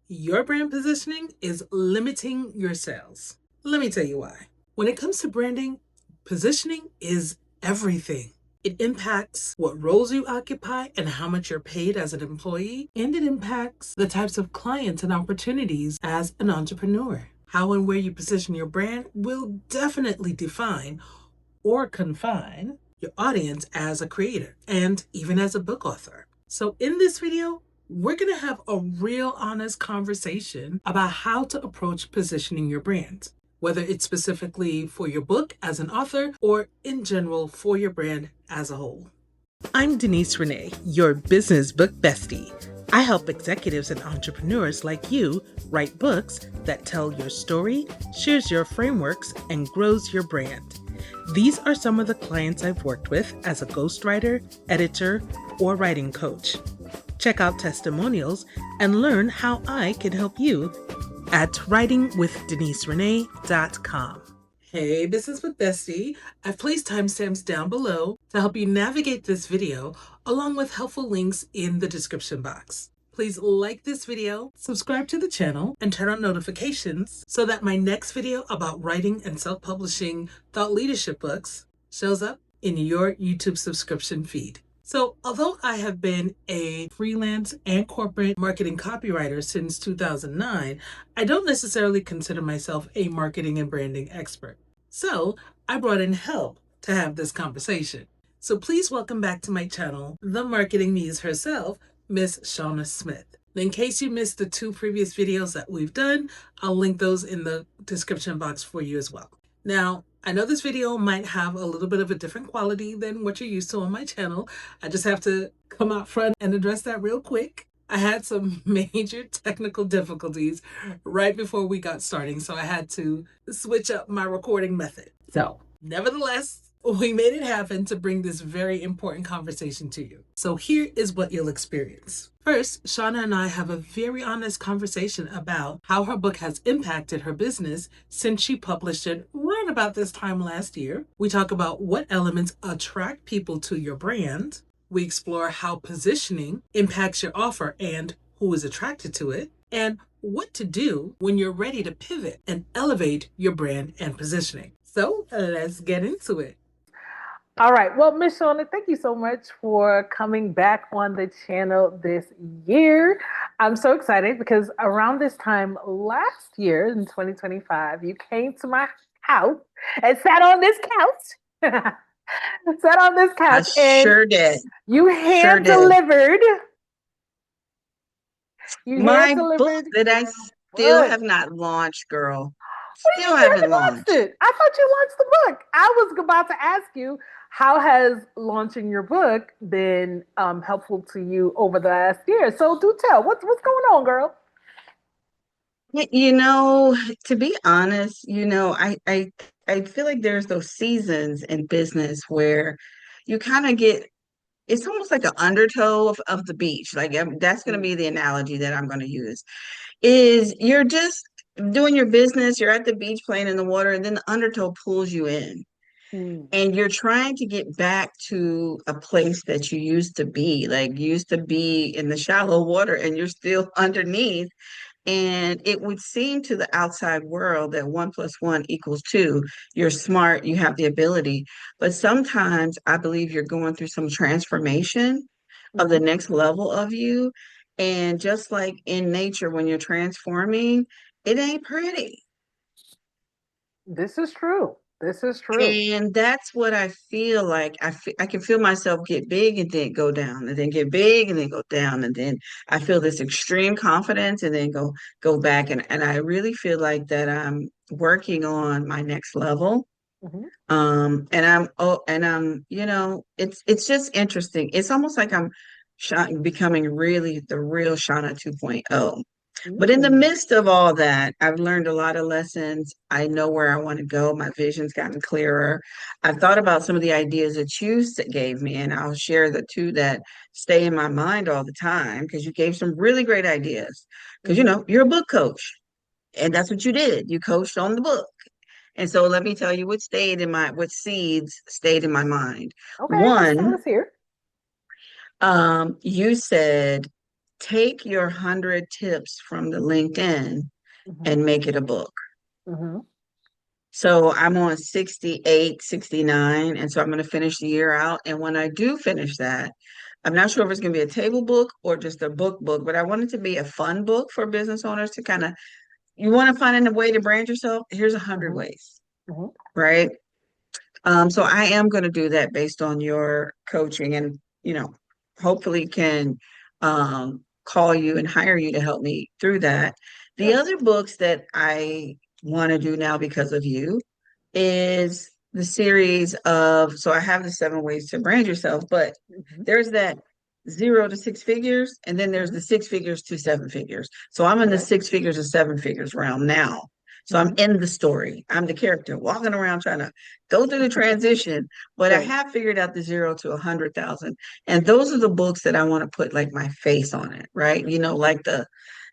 your brand positioning is limiting your sales. Let me tell you why. When it comes to branding, positioning is everything. It impacts what roles you occupy and how much you're paid as an employee, and it impacts the types of clients and opportunities as an entrepreneur. How and where you position your brand will definitely define or confine your audience as a creator and even as a book author. So, in this video, we're going to have a real honest conversation about how to approach positioning your brand, whether it's specifically for your book as an author or in general for your brand as a whole. I'm Denise Renee, your business book bestie. I help executives and entrepreneurs like you write books that tell your story, shares your frameworks, and grows your brand. These are some of the clients I've worked with as a ghostwriter, editor, or writing coach. Check out testimonials and learn how I can help you at writingwithdeniserenee.com. Hey, Business with Bestie. I've placed timestamps down below to help you navigate this video, along with helpful links in the description box. Please like this video, subscribe to the channel, and turn on notifications so that my next video about writing and self-publishing thought leadership books shows up in your YouTube subscription feed. So, although I have been a freelance and corporate marketing copywriter since 2009, I don't necessarily consider myself a marketing and branding expert. So, I brought in help to have this conversation. So please welcome back to my channel, the marketing muse herself, Miss Shauna Smith. In case you missed the 2 previous videos that we've done, I'll link those in the description box for you as well. Now, I know this video might have a little bit of a different quality than what you're used to on my channel. I just have to come out front and address that real quick. I had some major technical difficulties right before we got starting, so I had to switch up my recording method. So, nevertheless, we made it happen to bring this very important conversation to you. So here is what you'll experience. First, Shauna and I have a very honest conversation about how her book has impacted her business since she published it right about this time last year. We talk about what elements attract people to your brand. We explore how positioning impacts your offer and who is attracted to it, and what to do when you're ready to pivot and elevate your brand and positioning. So let's get into it. All right. Well, Miss Shauna, thank you so much for coming back on the channel this year. I'm so excited because around this time last year in 2025, you came to my house and sat on this couch. Sat on this couch I and sure did. you hand delivered. My book that I still have not launched, girl. Still haven't launched it. I thought you launched the book. I was about to ask you, how has launching your book been helpful to you over the last year? So do tell, what's going on, girl? You know, to be honest, I feel like there's those seasons in business where you kind of get, it's almost like an undertow of the beach. Like that's going to be the analogy that I'm going to use. Is you're just doing your business, you're at the beach playing in the water, and then the undertow pulls you in. And you're trying to get back to a place that you used to be, like you used to be in the shallow water and you're still underneath. And it would seem to the outside world that 1+1 = 2. You're smart, you have the ability. But sometimes I believe you're going through some transformation of the next level of you. And just like in nature, when you're transforming, it ain't pretty. This is true. This is true. And that's what I feel like. I can feel myself get big and then go down, and then get big and then go down. And then I feel this extreme confidence and then go back. And I really feel like that I'm working on my next level. And I'm, it's just interesting. It's almost like I'm becoming really the real Shauna 2.0. But in the midst of all that, I've learned a lot of lessons. I know where I want to go. My vision's gotten clearer. I've thought about some of the ideas that you gave me, and I'll share the 2 that stay in my mind all the time because you gave some really great ideas. Because, you're a book coach, and that's what you did. You coached on the book. And so let me tell you what seeds stayed in my mind. Okay, One, let's hear. you said, take your 100 tips from the LinkedIn Mhm. and make it a book. Mhm. So I'm on 68, 69, and so I'm going to finish the year out. And when I do finish that, I'm not sure if it's going to be a table book or just a book, but I want it to be a fun book for business owners to kind of, you want to find a way to brand yourself? Here's 100 Mhm. ways, Mhm. right? So I am going to do that based on your coaching and, hopefully can call you and hire you to help me through that. The Sure. other books that I want to do now because of you is the series of, so I have the 7 ways to brand yourself, but Mhm. there's that 0 to 6 figures, and then there's Mhm. the 6 figures to 7 figures. So I'm in the Okay. 6 figures to 7 figures realm now. So I'm Mhm. in the story. I'm the character walking around trying to go through the transition, but I Right. have figured out the 0 to 100,000. And those are the books that I want to put like my face on it, right? Like the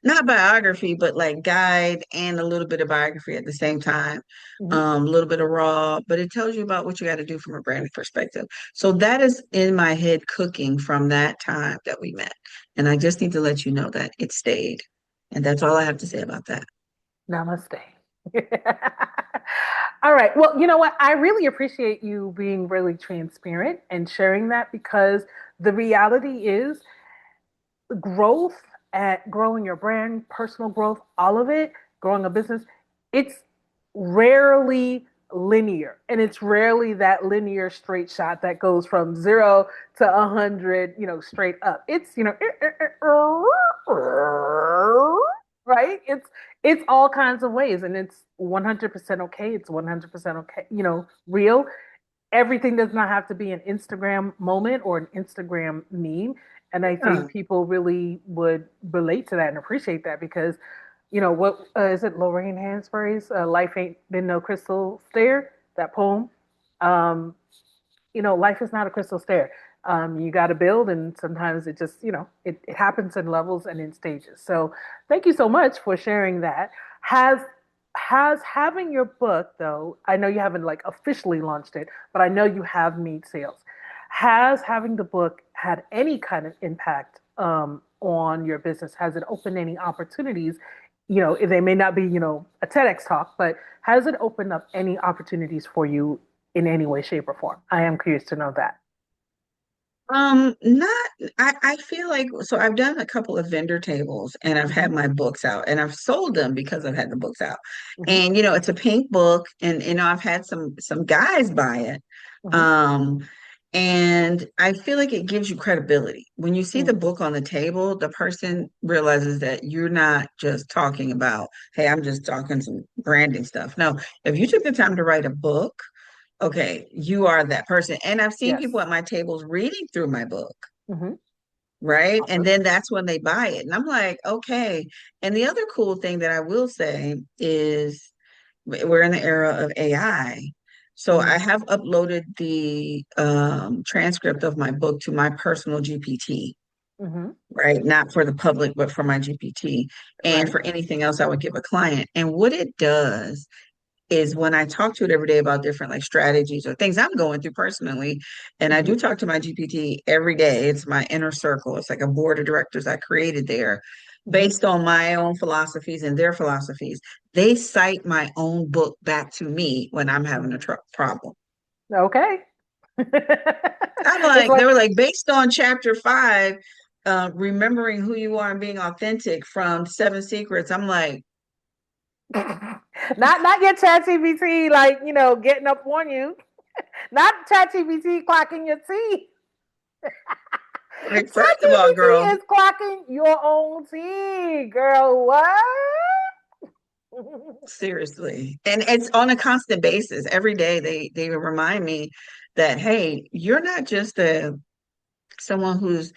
not biography, but like guide and a little bit of biography at the same time, Mhm. a little bit of raw, but it tells you about what you got to do from a branding perspective. So that is in my head cooking from that time that we met. And I just need to let you know that it stayed. And that's all I have to say about that. Namaste. All right. Well, you know what? I really appreciate you being really transparent and sharing that, because the reality is growth at growing your brand, personal growth, all of it, growing a business, it's rarely linear. And it's rarely that linear straight shot that goes from 0 to 100, straight up. It's, right? It's all kinds of ways, and it's 100% okay. It's 100% okay, real. Everything does not have to be an Instagram moment or an Instagram meme. And I Yeah. think people really would relate to that and appreciate that, because, what is it, Lorraine Hansberry's Life Ain't Been No Crystal Stair, that poem? Um, life is not a crystal stair. You got to build, and sometimes it just, it happens in levels and in stages. So thank you so much for sharing that. Has has having your book, though, I know you haven't like officially launched it, but I know you have made sales. Has having the book had any kind of impact on your business? Has it opened any opportunities? They may not be, a TEDx talk, but has it opened up any opportunities for you in any way, shape, or form? I am curious to know that. Not, I feel like, so I've done a couple of vendor tables and I've Mm-hmm. had my books out and I've sold them because I've had the books out. Mm-hmm. And, it's a pink book and, I've had some guys buy it. Mm-hmm. Um, and I feel like it gives you credibility. When you see the Mm-hmm. book on the table, the person realizes that you're not just talking about, hey, I'm just talking some branding stuff. No, if you took the time to write a book, okay, you are that person. And I've seen Yes. people at my tables reading through my book, Mm-hmm. right? And Awesome. then that's when they buy it. And I'm like, okay. And the other cool thing that I will say is we're in the era of AI. So I Mm-hmm. have uploaded the transcript of my book to my personal GPT, Mm-hmm. right? Not for the public, but for my GPT. And Right. for anything else I would give a client. And what it does is when I talk to it every day about different like strategies or things I'm going through personally. And I Mm-hmm. do talk to my GPT every day. It's my inner circle. It's like a board of directors I created there Mm-hmm. based on my own philosophies and their philosophies. They cite my own book back to me when I'm having a Mm-hmm. problem. Okay. I'm It's like, they like were like, based on chapter 5, remembering who you are and being authentic from 7 Secrets. I'm like, not your chat GPT, like, getting up on you. Not chat GPT clocking your tea. like, first of all, girl, ChatGPT is clocking your own tea, girl. What? seriously. And it's on a constant basis. Every day they remind me that, hey, you're not just a someone who's,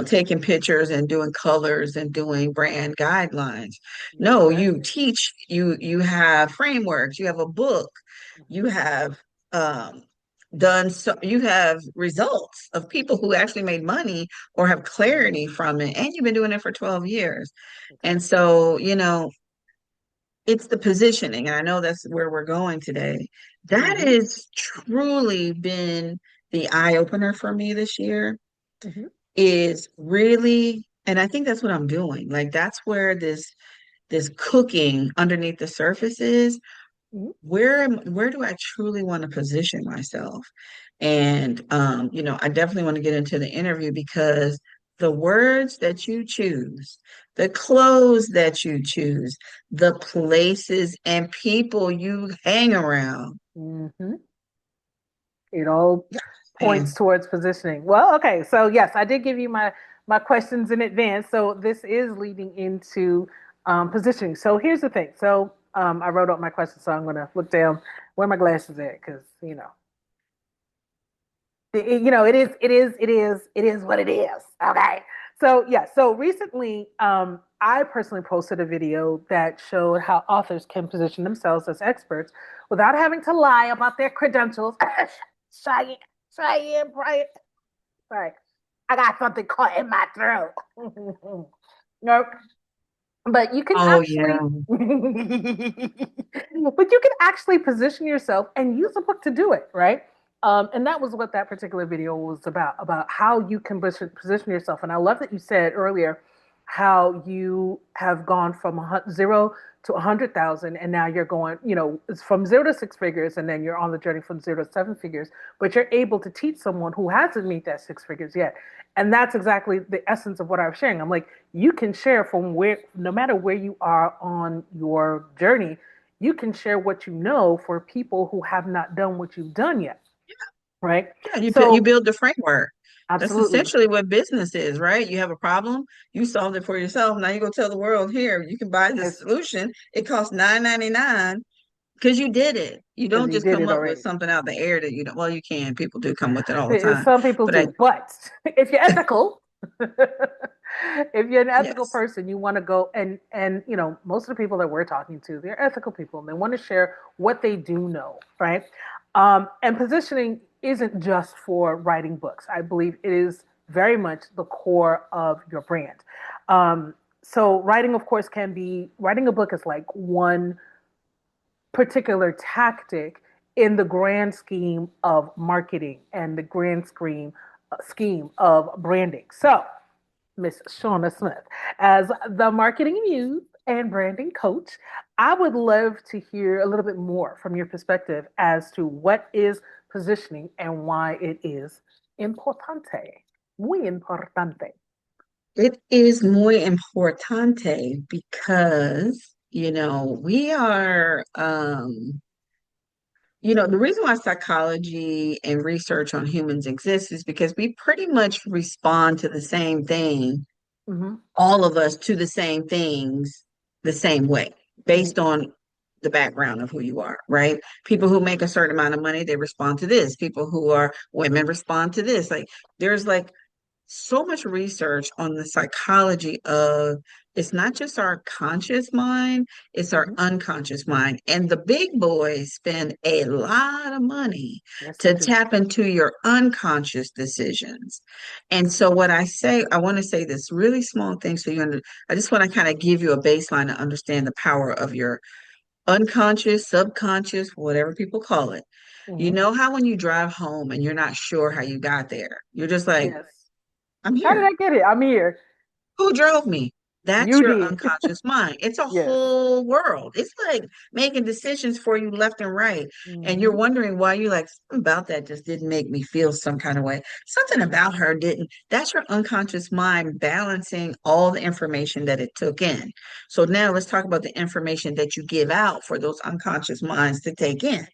taking pictures and doing colors and doing brand guidelines. That's No, right. you teach, you have frameworks, you have a book, you Mhm. have done so you have results of people who actually made money or have clarity from it, and you've been doing it for 12 years. That's And right. so, it's the positioning, and I know that's where we're going today. That Mm-hmm. has truly been the eye opener for me this year, Mm-hmm. is really And I think that's what I'm doing. Like that's where this cooking underneath the surface is. Mhm. Where do I truly want to position myself? And I definitely want to get into the interview because the words that you choose, the clothes that you choose, the places and people you hang around. Mhm. It all points Man, towards positioning. Well, okay, so yes, I did give you my questions in advance. So this is leading into positioning. So here's the thing. So I wrote up my questions, so I'm gonna look down where my glasses at because it is what it is. Okay. So yeah, so recently, I personally posted a video that showed how authors can position themselves as experts without having to lie about their credentials. Cheyenne, Cheyenne, Bryant. Sorry, I got something caught in my throat. Nope. But you can oh yeah. actually, but you can actually position yourself and use a book to do it, right? And that was what that particular video was about how you can position yourself. And I love that you said earlier how you have gone from 0 to 100,000, and now you're going, it's from 0 to 6 figures, and then you're on the journey from 0 to 7 figures. But you're able to teach someone who hasn't meet that 6 figures yet, and that's exactly the essence of what I was sharing. I'm like, you can share from where, no matter where you are on your journey, you can share what you know for people who have not done what you've done yet, right? Yeah, you So, build the framework. That's absolutely, essentially what business is, right? You have a problem, you solved it for yourself. Now you go tell the world, here, you can buy this it's solution. It costs $9.99 because you did it. You because don't you just did come it up with already. something out the air that you don't. Well, you can. People do come with it all the time. Some people But I, do, but if you're ethical, if you're an ethical yes, person, you want to go and most of the people that we're talking to, they're ethical people and they want to share what they do know, right? And positioning isn't just for writing books. I believe it is very much the core of your brand. So writing, of course, can be writing a book is like one particular tactic in the grand scheme of marketing and the grand scheme of branding. So, Miss Shauna Smith, as the marketing muse and branding coach, I would love to hear a little bit more from your perspective as to what is positioning and why it is importante. Muy importante. it is muy importante because, we are, the reason why psychology and research on humans exists is because we pretty much respond to the same thing, Mm-hmm, all of us to the same things the same way, mm-hmm, based on the background of who you are, right? People who make a certain amount of money, they respond to this. People who are women respond to this. Like there's like so much research on the psychology of it's not just our conscious mind, it's our mm-hmm. unconscious mind. And the big boys spend a lot of money Yes, they to do. tap into your unconscious decisions. And so what I say, I want to say this really small thing I just want to kind of give you a baseline to understand the power of your unconscious, subconscious, whatever people call it. You Mm-hmm. know how when you drive home and you're not sure how you got there, you're just like, Yes. I'm How did here. I get it? I'm here. Who drove me? That's You your did. unconscious mind. It's a Yes. whole world. It's like making decisions for you left and right. And you're Mm-hmm. wondering why you're like, something about that just didn't make me feel some kind of way. Something about her didn't. That's your unconscious mind balancing all the information that it took in. So now let's talk about the information that you give out for those unconscious minds to take in,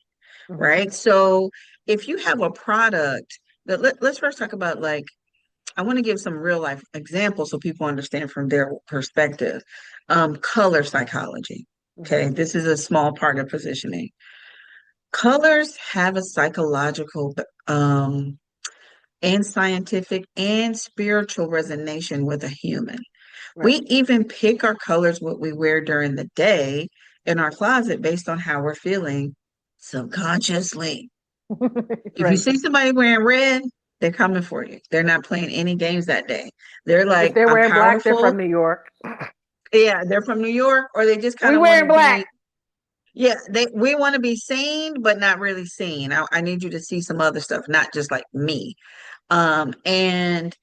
Mm-hmm. right? So if you have a product let's first talk about like I want to give some real life examples so people understand from their perspective. Color psychology. Mm-hmm. Okay, this is a small part of positioning. Colors have a psychological and scientific and spiritual resonance with a human. Right. We even pick our colors, what we wear during the day in our closet based on how we're feeling subconsciously. If you Right. see somebody wearing red, they're coming for you. They're not playing any games that day. They're If like, they're I'm wearing black, they're powerful. from New York. Yeah, they're from New York, or they just kind We of want wearing to be, black. yeah, we want to be seen, but not really seen. I need you to see some other stuff, not just like me. And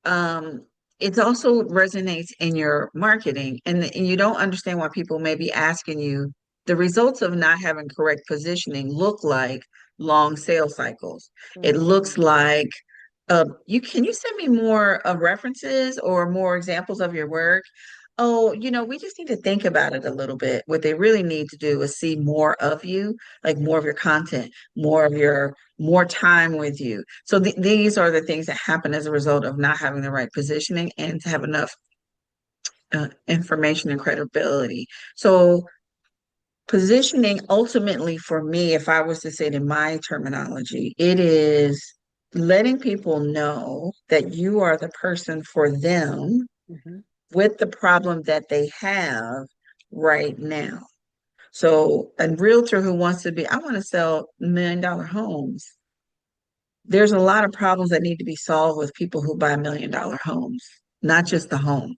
um, it also resonates in your marketing, and you don't understand why people may be asking you. The results of not having correct positioning look like long sales cycles. It looks Mm, like you send me more references or more examples of your work? Oh, we just need to think about it a little bit. What they really need to do is see more of you, like more of your content, more time with you. So these are the things that happen as a result of not having the right positioning and to have enough information and credibility. So positioning ultimately for me, if I was to say it in my terminology, it is letting people know that you are the person for them mhm. with the problem that they have right now. So a realtor who wants to be, I want to sell $1 million homes. There's a lot of problems that need to be solved with people who buy $1 million homes, not just the home.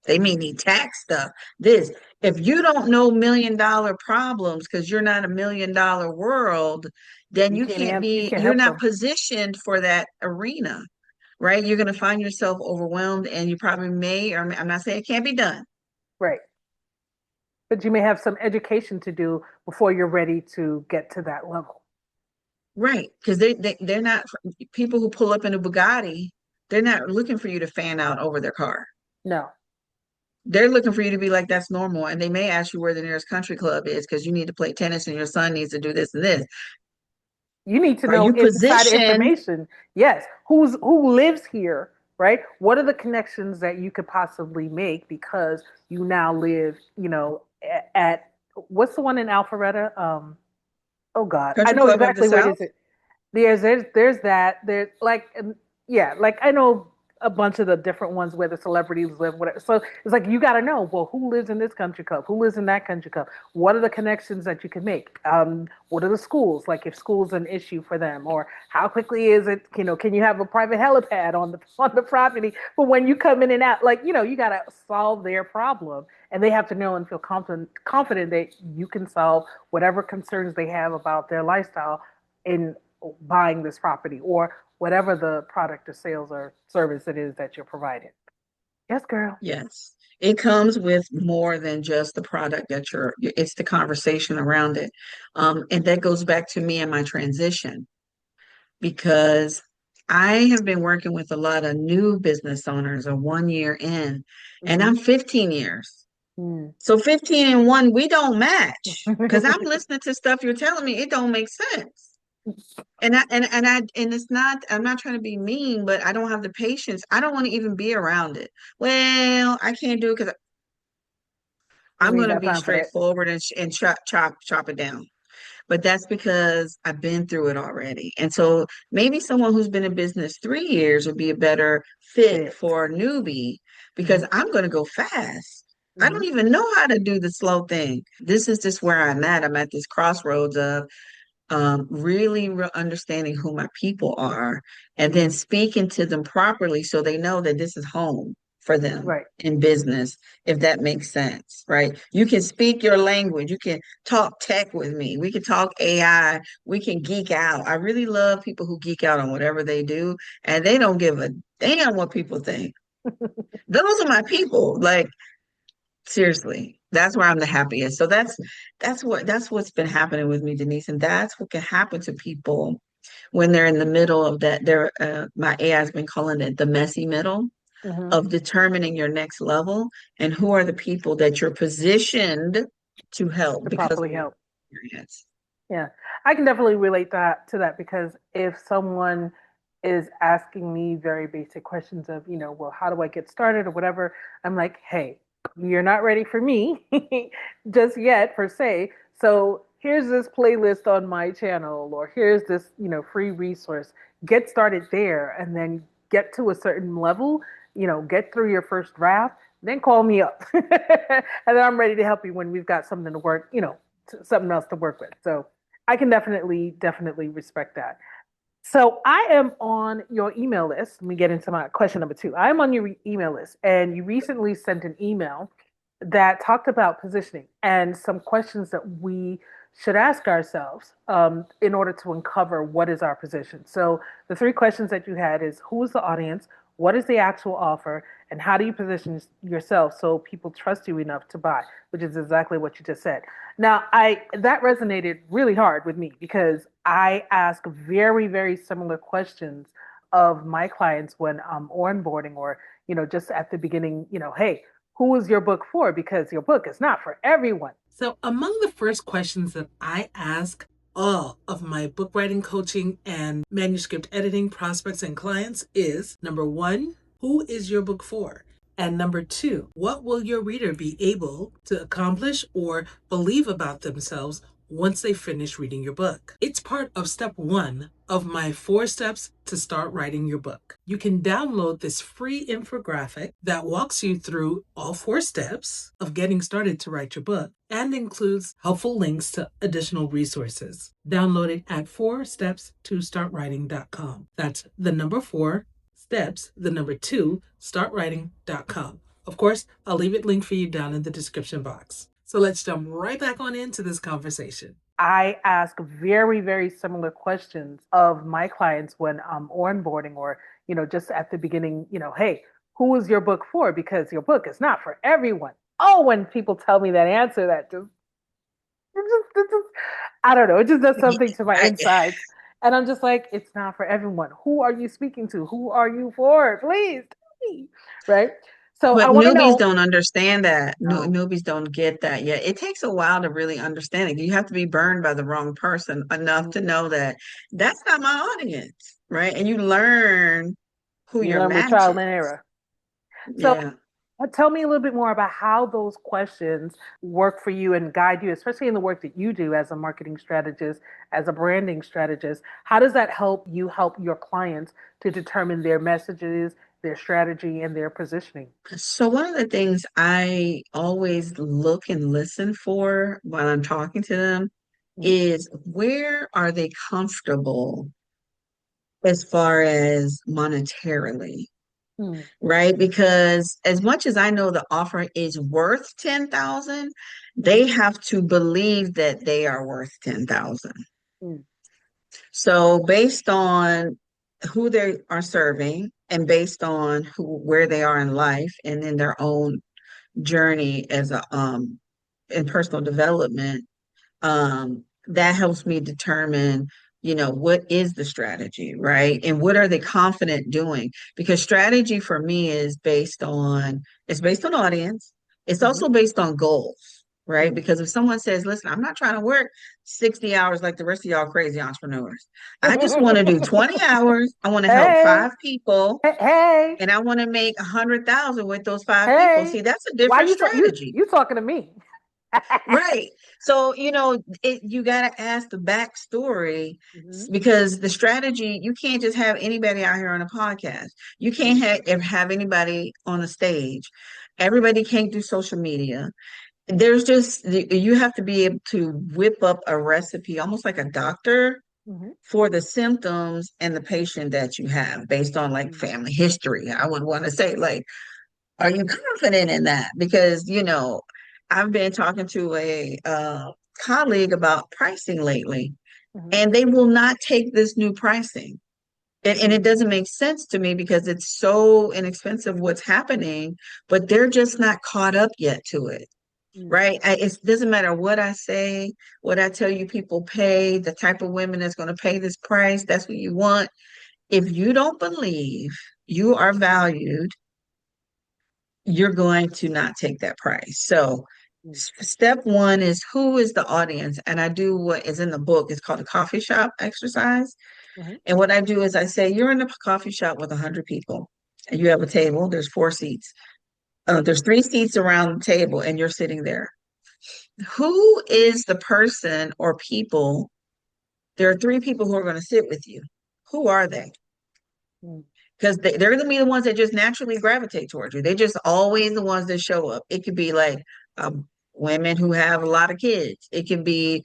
They may need tax stuff. This, if you don't know $1 million problems because you're not a $1 million world, then You can't you're help not them. positioned for that arena, right? You're going to find yourself overwhelmed and you probably may, or I'm not saying it can't be done. Right. But you may have some education to do before you're ready to get to that level. Right. Because they're not people who pull up in a Bugatti, they're not looking for you to fan out over their car. No. They're looking for you to be like, that's normal. And they may ask you where the nearest country club is because you need to play tennis and your son needs to do this and this. You need to Are know you inside positioned? information. Yes. Who lives here, right? What are the connections that you could possibly make because you now live, at what's the one in Alpharetta? Oh God, I Country know Club of the exactly where it South? is. There's that. There's like yeah, like I know a bunch of the different ones where the celebrities live, whatever. So it's like you got to know, well, who lives in this country club? Who lives in that country club? What are the connections that you can make? What are the schools? Like if school's an issue for them, or how quickly is it? Can you have a private helipad on the property for when you come in and out? Like you got to solve their problem, and they have to know and feel confident that you can solve whatever concerns they have about their lifestyle in buying this property or whatever the product or sales or service it is that you're providing. Yes, girl. Yes. It comes with more than just the product that it's the conversation around it. And that goes back to me and my transition because I have been working with a lot of new business owners or 1 year in, and Mm-hmm. I'm 15 years. Mm. So 15 and one, we don't match because I'm listening to stuff you're telling me, it don't make sense. And it's not, I'm not trying to be mean, but I don't have the patience. I don't want to even be around it. Well, I can't do it because I'm We ain't going to got be time for that. straightforward and chop it down. But that's because I've been through it already. And so maybe someone who's been in business 3 years would be a better fit Fit. for a newbie Mm-hmm. because I'm going to go fast. I Mm-hmm. don't even know how to do the slow thing. This is just where I'm at. I'm at this crossroads of really understanding who my people are and then speaking to them properly so they know that this is home for them Right. in business, if that makes sense, right? You can speak your language, you can talk tech with me, we can talk AI, we can geek out. I really love people who geek out on whatever they do and they don't give a damn what people think. Those are my people. Like, seriously, that's where I'm the happiest. So that's what's been happening with me, Denise, and that's what can happen to people when they're in the middle of that. My AI has been calling it the messy middle Mm-hmm. of determining your next level and who are the people that you're positioned to help To because of properly your help. experience. Yeah, I can definitely relate that to that because if someone is asking me very basic questions of, well, how do I get started or whatever, I'm like, hey, you're not ready for me just yet per se. So here's this playlist on my channel, or here's this, free resource. Get started there, and then get to a certain level. Get through your first draft, then call me up, and then I'm ready to help you when we've got something to work, something else to work with. So I can definitely respect that. So I am on your email list. Let me get into my question number two. I'm on your email list, and you recently sent an email that talked about positioning and some questions that we should ask ourselves in order to uncover what is our position. So the three questions that you had is who is the audience, What is the actual offer? And how do you position yourself so people trust you enough to buy? Which is exactly what you just said. Now, I that resonated really hard with me because I ask very, very similar questions of my clients when I'm onboarding or, just at the beginning, hey, who is your book for? Because your book is not for everyone. So, among the first questions that I ask all of my book writing coaching and manuscript editing prospects and clients is number one, who is your book for? And number two, what will your reader be able to accomplish or believe about themselves once they finish reading your book? It's part of step one of my 4 steps to start writing your book. You can download this free infographic that walks you through all 4 steps of getting started to write your book and includes helpful links to additional resources. Download it at 4steps2startwriting.com. That's the number 4 steps, the number 2, startwriting.com. Of course, I'll leave it linked for you down in the description box. So let's jump right back on into this conversation. I ask very, very similar questions of my clients when I'm onboarding or, just at the beginning, hey, who is your book for? Because your book is not for everyone. Oh, when people tell me that answer, that it just I don't know, it just does something to my I, insides. And I'm just like, it's not for everyone. Who are you speaking to? Who are you for? Please tell me. Right. So I but want to newbies know. don't understand that. No. Newbies don't get that yet. It takes a while to really understand it. You have to be burned by the wrong person enough to know that that's not my audience, right? And you learn who You your learn with match trial and is. error. So Yeah. tell me a little bit more about how those questions work for you and guide you, especially in the work that you do as a marketing strategist, as a branding strategist. How does that help you help your clients to determine their messages, their strategy, and their positioning? So one of the things I always look and listen for while I'm talking to them Mm-hmm. is where are they comfortable as far as monetarily, right? Because as much as I know the offer is worth 10,000, Mm-hmm. they have to believe that they are worth 10,000. Mm-hmm. So based on who they are serving and based on where they are in life and in their own journey as a in personal development, that helps me determine, what is the strategy, right? And what are they confident doing? Because strategy for me is it's based on audience. It's Mm-hmm. also based on goals, right? Mm-hmm. Because if someone says, listen, I'm not trying to work 60 hours like the rest of y'all crazy entrepreneurs. I just want to do 20 hours. I want to help Hey, 5 people hey, and I want to make 100,000 with those 5 people. hey. See, that's a Why different you strategy. talking to me? Right. So, you got to ask the backstory Mm-hmm. because the strategy, you can't just have anybody out here on a podcast. You can't Mm-hmm. have anybody on a stage. Everybody can't do social media. There's just, you have to be able to whip up a recipe, almost like a doctor Mm-hmm. for the symptoms and the patient that you have based on like family history. I would want to say, like, are you confident in that? Because, I've been talking to a colleague about pricing lately, Mm-hmm. and they will not take this new pricing. And it doesn't make sense to me because it's so inexpensive what's happening, but they're just not caught up yet to it, Mm-hmm. right? It doesn't matter what I say, what I tell you people pay, the type of women that's going to pay this price, that's what you want. If you don't believe you are valued, you're going to not take that price. So, step one is who is the audience? And I do what is in the book. It's called a coffee shop exercise. Mm-hmm. And what I do is I say, you're in a coffee shop with 100 people, and you have a table, there's 4 seats. There's 3 seats around the table, and you're sitting there. Who is the person or people? There are 3 people who are going to sit with you. Who are they? Mm-hmm. Because they're going to be the ones that just naturally gravitate towards you. They're just always the ones that show up. It could be like women who have a lot of kids. It could be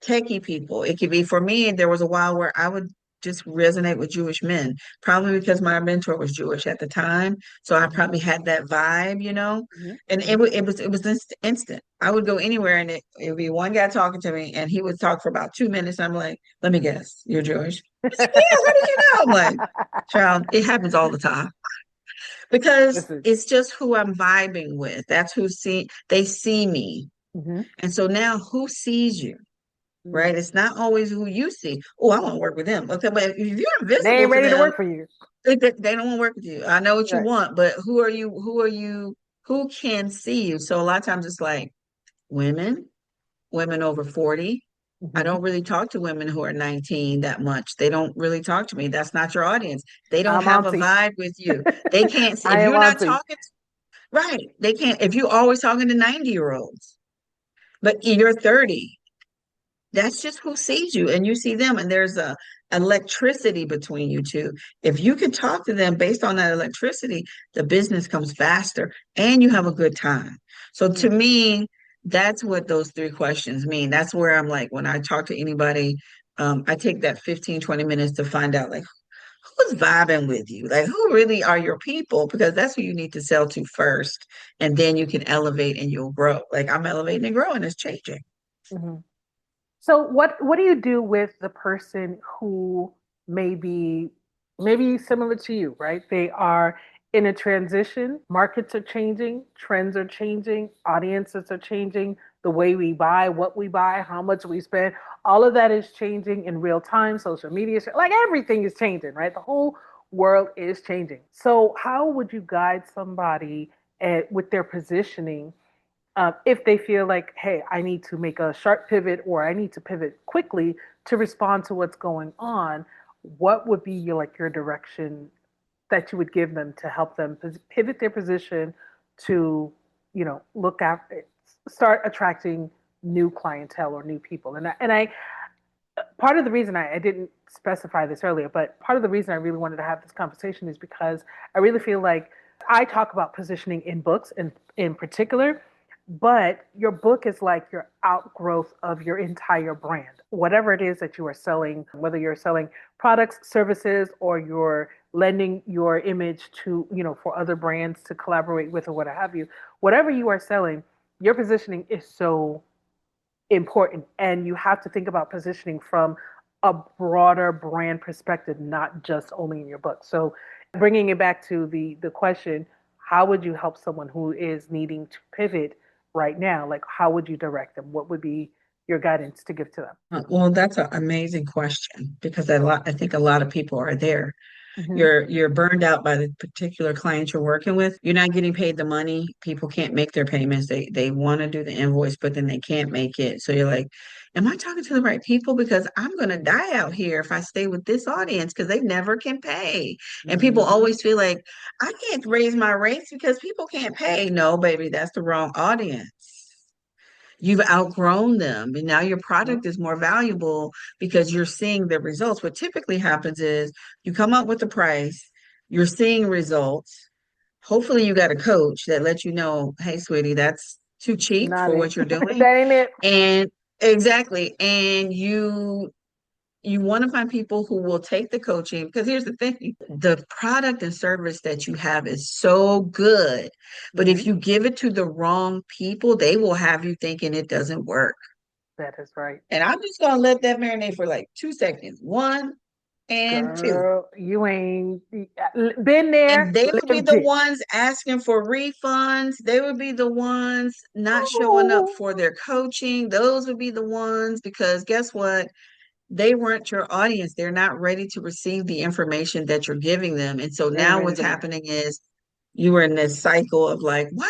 techie people. It could be, for me, there was a while where I would just resonate with Jewish men, probably because my mentor was Jewish at the time. So I Mm-hmm. probably had that vibe, Mm-hmm. and Mm-hmm. it was instant. I would go anywhere and it would be one guy talking to me and he would talk for about 2 minutes. I'm like, let me guess, you're Jewish. He's like, yeah, how did you know? I'm like, child, it happens all the time. because This is it's just who I'm vibing with. That's who they see me. hmm And so now who sees you, right? hmm It's not always who you see. Oh, I want to work with them. Okay, but if you're they invisible ain't to ready to them, work for you. they don't want to work with you. I know what you Right. want, but who are you? Who are you? Who can see you? So a lot of times it's like women, women over 40. I hmm don't really talk to women who are 19 that much. They don't really talk to me. That's not your audience. They don't I'm have a auntie. vibe with you. They can't see I if am you're not auntie. talking, right. They can't if you're always talking to 90-year-olds, but you're 30. That's just who sees you and you see them, and there's a electricity between you two. If you can talk to them based on that electricity, the business comes faster and you have a good time. So to Mm. me, that's what those three questions mean. That's where I'm like, when I talk to anybody, I take that 15-20 minutes to find out like who's vibing with you, like who really are your people, because that's who you need to sell to first, and then you can elevate and you'll grow. Like I'm elevating and growing, it's changing. hmm So what do you do with the person who may be maybe similar to you, right? They are in a transition, markets are changing, trends are changing, audiences are changing, the way we buy, what we buy, how much we spend, all of that is changing in real time, social media, like everything is changing, right? The whole world is changing. So how would you guide somebody with their positioning if they feel like, hey, I need to make a sharp pivot or I need to pivot quickly to respond to what's going on, what would be your direction that you would give them to help them pivot their position to, look after, start attracting new clientele or new people? And I part of the reason I didn't specify this earlier, but part of the reason I really wanted to have this conversation is because I really feel like I talk about positioning in books in particular, but your book is like your outgrowth of your entire brand. Whatever it is that you are selling, whether you're selling products, services, or you're lending your image to, for other brands to collaborate with or what have you, whatever you are selling, your positioning is so important, and you have to think about positioning from a broader brand perspective, not just only in your book. So bringing it back to the question, how would you help someone who is needing to pivot right now? Like, how would you direct them? What would be your guidance to give to them? Well, that's an amazing question because I think a lot of people are there. Mm-hmm. You're burned out by the particular client you're working with. You're not getting paid the money. People can't make their payments. They want to do the invoice, but then they can't make it. So you're like, am I talking to the right people? Because I'm gonna die out here if I stay with this audience because they never can pay. And people Mm-hmm. always feel like I can't raise my rates because people can't pay. No, baby, that's the wrong audience. You've outgrown them, and now your product is more valuable because you're seeing the results. What typically happens is you come up with the price, you're seeing results. Hopefully, you got a coach that lets you know, hey, sweetie, that's too cheap Not for it. what you're doing. That ain't it. And exactly. And you want to find people who will take the coaching, because here's the thing, the product and service that you have is so good, but Mm-hmm. if you give it to the wrong people, they will have you thinking it doesn't work. That is right. And I'm just going to let that marinate for like 2 seconds. One and two. Girl, you ain't been And there, they would be lived the it. ones asking for refunds. They would be the ones not showing up Oh, for their coaching. Those would be the ones, because guess what? They weren't your audience. They're not ready to receive the information that you're giving them. And so they ain't now ready what's to hear. happening is you were in this cycle of like, why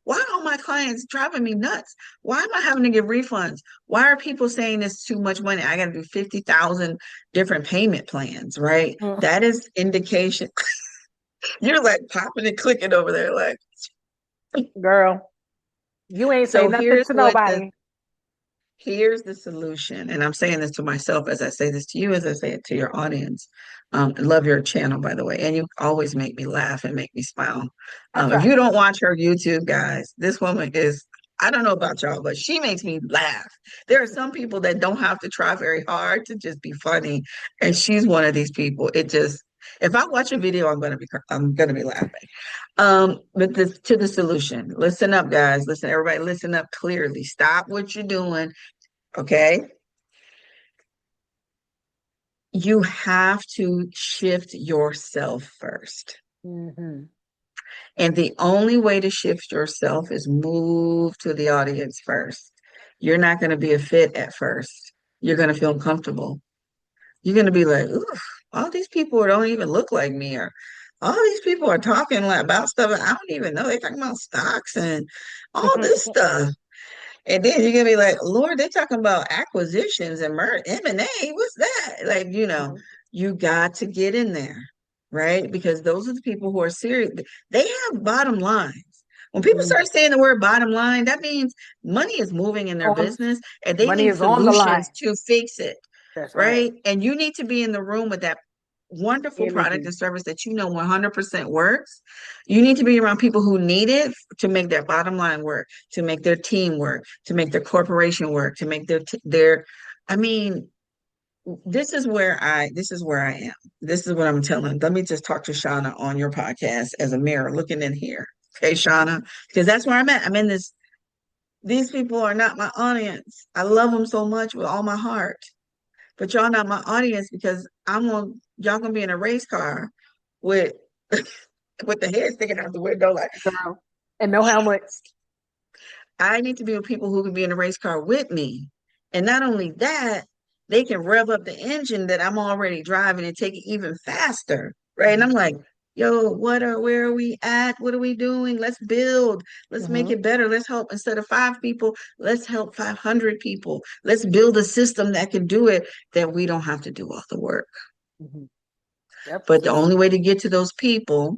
are all my clients driving me nuts? Why am I having to give refunds? Why are people saying it's too much money? I got to do 50,000 different payment plans, right? Mm, That is indication. You're like popping and clicking over there. Like, girl, you ain't say so nothing to nobody. here's the solution. And I'm saying this to myself as I say this to you, as I say it to your audience. I love your channel, by the way. And you always make me laugh and make me smile. I If try. you don't watch her YouTube, guys, this woman is, I don't know about y'all, but she makes me laugh. There are some people that don't have to try very hard to just be funny. And she's one of these people. It just, if I watch a video, I'm gonna be laughing. But this to the solution. Listen up, guys. Listen, everybody, listen up clearly. Stop what you're doing. Okay. You have to shift yourself first. Mm-hmm. And the only way to shift yourself is move to the audience first. You're not going to be a fit at first. You're going to feel uncomfortable. You're going to be like, ooh, all these people don't even look like me, or all these people are talking like about stuff I don't even know. They're talking about stocks and all this stuff. And then you're gonna be like, Lord, they're talking about acquisitions and M&A. What's that? Like, you got to get in there, right? Because those are the people who are serious. They have bottom lines. When people start saying the word bottom line, that means money is moving in their On business and they money need is on the line. solutions to fix it, That's right. right? And you need to be in the room with that wonderful product Energy. and service that 100% works. You need to be around people who need it to make their bottom line work, to make their team work, to make their corporation work, to make their I mean, this is where I am. This is what I'm telling. Let me just talk to Shauna on your podcast as a mirror looking in here. Okay, Shauna, because that's where I'm at. I'm in this. These people are not my audience. I love them so much with all my heart, but y'all not my audience because y'all gonna be in a race car with with the head sticking out the window like Girl. And no helmet. I need to be with people who can be in a race car with me. And not only that, they can rev up the engine that I'm already driving and take it even faster. Right. And I'm like, yo, where are we at? What are we doing? Let's build. Let's make Mm-hmm. it better. Let's help instead of 5 people, let's help 500 people. Let's build a system that can do it, that we don't have to do all the work. Mm-hmm. Yep. But the only way to get to those people,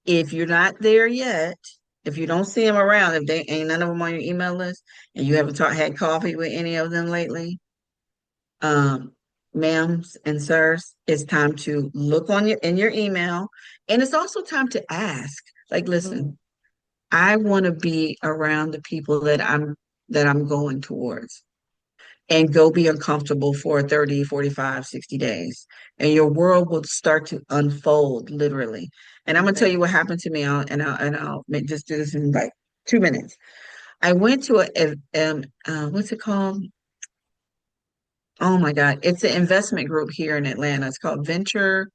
if you're not there yet, if you don't see them around, if they ain't none of them on your email list, and you haven't had coffee with any of them lately, um, ma'ams and sirs, it's time to look in your email, and it's also time to ask. Like, Mm-hmm. listen, I want to be around the people that I'm going towards, and go be uncomfortable for 30, 45, 60 days. And your world will start to unfold literally. And I'm going to tell Okay. you what happened to me. I'll just do this in like 2 minutes. I went to what's it called? Oh my God. It's an investment group here in Atlanta. It's called Atlanta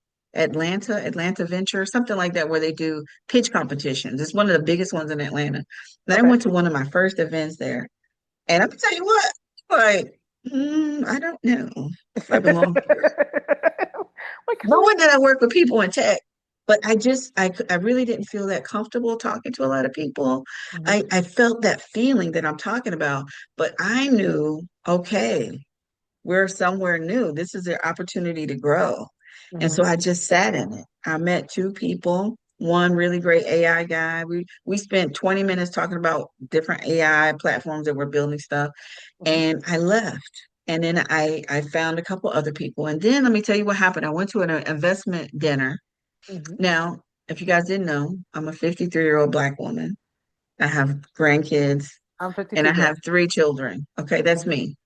Venture, something like that, where they do pitch competitions. It's one of the biggest ones in Atlanta. And I Okay. went to one of my first events there. And I'm gonna tell you what, like, I don't know if I belong here. Like, Knowing that I work with people in tech, but I really didn't feel that comfortable talking to a lot of people. mm-hmm. I felt that feeling that I'm talking about, but I knew, okay, we're somewhere new. This is their opportunity to grow. And Mm-hmm. so I just sat in it. I met 2 people, one really great AI guy. We spent 20 minutes talking about different AI platforms that we're building stuff, Mm-hmm. and I left. And then I found a couple other people. And then let me tell you what happened. I went to an investment dinner. Mm-hmm. Now, if you guys didn't know, I'm a 53-year-old Black woman. I have grandkids I'm and I 52, girl. have 3 children. Okay, that's Mm-hmm. me.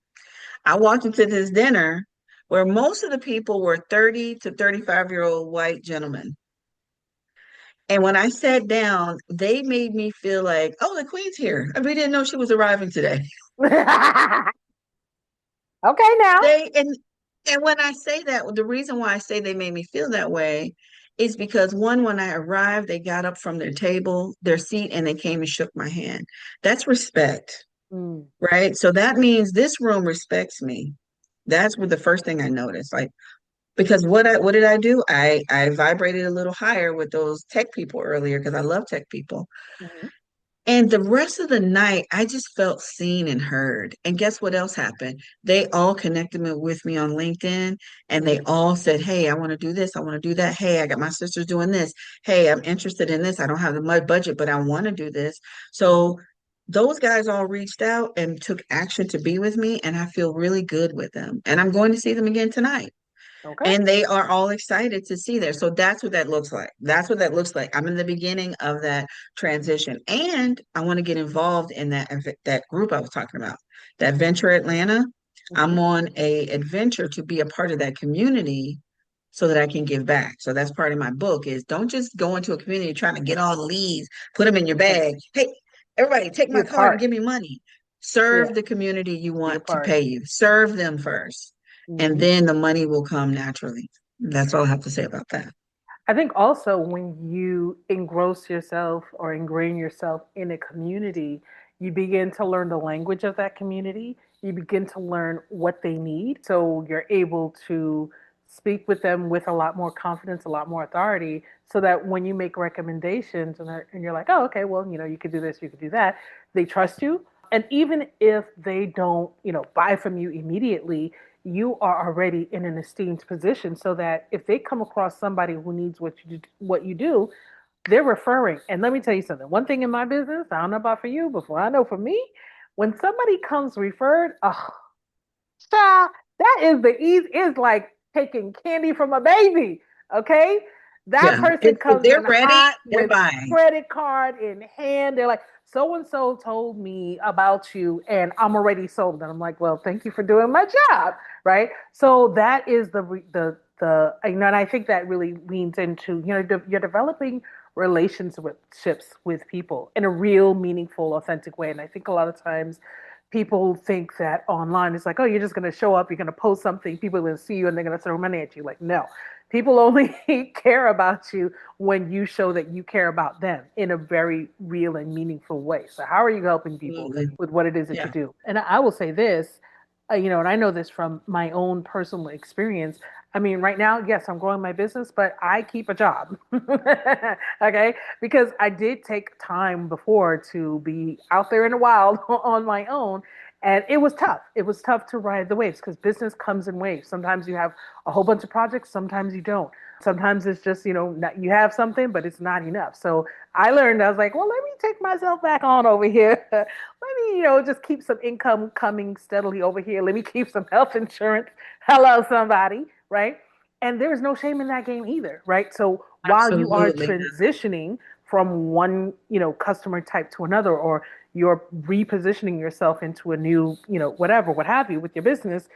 I walked into this dinner where most of the people were 30 to 35-year-old white gentlemen. And when I sat down, they made me feel like, oh, the queen's here. We didn't know she was arriving today. Okay, now. They and when I say that, the reason why I say they made me feel that way is because one, when I arrived, they got up from their table, their seat, and they came and shook my hand. That's respect, Mm. right? So that means this room respects me. That's what the first thing I noticed. Like, because what did I do? I vibrated a little higher with those tech people earlier because I love tech people. Mm-hmm. And the rest of the night, I just felt seen and heard. And guess what else happened? They all connected with me on LinkedIn, and they Mm-hmm. all said, hey, I want to do this. I want to do that. Hey, I got my sisters doing this. Hey, I'm interested in this. I don't have the much budget, but I want to do this. Mm-hmm. So those guys all reached out and took action to be with me, and I feel really good with them. And I'm going to see them again tonight. Okay. And they are all excited to see there. So that's what that looks like. That's what that looks like. I'm in the beginning of that transition. And I want to get involved in that group I was talking about, that Venture Atlanta. Mm-hmm. I'm on a adventure to be a part of that community so that I can give back. So that's part of my book is don't just go into a community trying to get all the leads, put them in your Right. bag. Hey, everybody, take Be my a card and part. give me money. Yeah. Serve the community you Be a want to part. pay you. Serve them first, and Mm-hmm. then the money will come naturally. That's all I have to say about that. I think also when you engross yourself or ingrain yourself in a community, you begin to learn the language of that community. You begin to learn what they need. So you're able to speak with them with a lot more confidence, a lot more authority, so that when you make recommendations and you're like, oh, okay, well, you could do this, you could do that, they trust you. And even if they don't, buy from you immediately, you are already in an esteemed position so that if they come across somebody who needs what you do, they're referring. And let me tell you something. One thing in my business, I don't know about for you, but I know for me, when somebody comes referred, oh, child, that is the easy. It's like taking candy from a baby. Okay, that Yeah. person If comes they're in ready, hot they're with buying. credit card in hand. They're like, so and so told me about you, and I'm already sold. And I'm like, well, thank you for doing my job, right? So that is and I think that really leans into you're developing relationships with people in a real, meaningful, authentic way. And I think a lot of times people think that online is like, oh, you're just going to show up, you're going to post something, people are going to see you and they're going to throw money at you. Like, no, people only care about you when you show that you care about them in a very real and meaningful way. So, how are you helping people Absolutely. with what it is that you Yeah. do? And I will say this, and I know this from my own personal experience. I mean, right now, yes, I'm growing my business, but I keep a job. Okay. Because I did take time before to be out there in the wild on my own. And it was tough. It was tough to ride the waves because business comes in waves. Sometimes you have a whole bunch of projects, sometimes you don't. Sometimes it's just, not, you have something, but it's not enough. So I learned, I was like, well, let me take myself back on over here. Let me, just keep some income coming steadily over here. Let me keep some health insurance. Hello, somebody, right? And there is no shame in that game either, right? So while you are Absolutely. transitioning from one, customer type to another, or you're repositioning yourself into a new, whatever, what have you, with your business,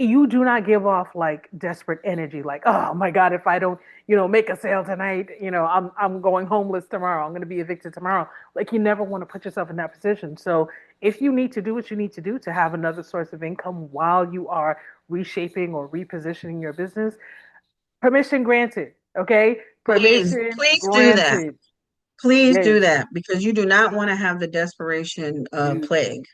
you do not give off like desperate energy, like, oh my God, if I don't, make a sale tonight, I'm going homeless tomorrow. I'm going to be evicted tomorrow. Like, you never want to put yourself in that position. So if you need to do what you need to do to have another source of income while you are reshaping or repositioning your business, permission granted. Okay, Please, permission please do that. granted. Please Yes. do that because you do not want to have the desperation No, plague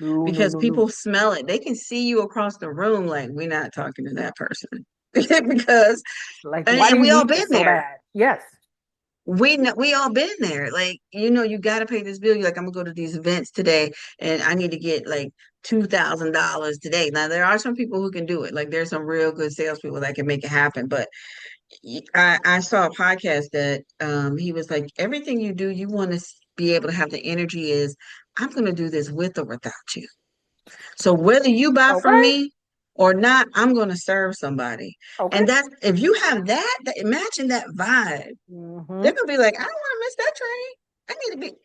no, no, because no, no. people smell it. They can see you across the room like we're not talking to that person because Like, why do and you we all need been this so there. bad? Yes. We all been there. Like, you got to pay this bill. You're like, I'm gonna go to these events today and I need to get like $2,000 today. Now there are some people who can do it. Like there's some real good salespeople that can make it happen. But I saw a podcast that he was like, everything you do, you want to be able to have the energy is, I'm gonna do this with or without you. So whether you buy from Okay. me or not, I'm gonna serve somebody. Okay. And that's if you have imagine that vibe. They're Mm-hmm. gonna be like, I don't want to miss that train. I need to be.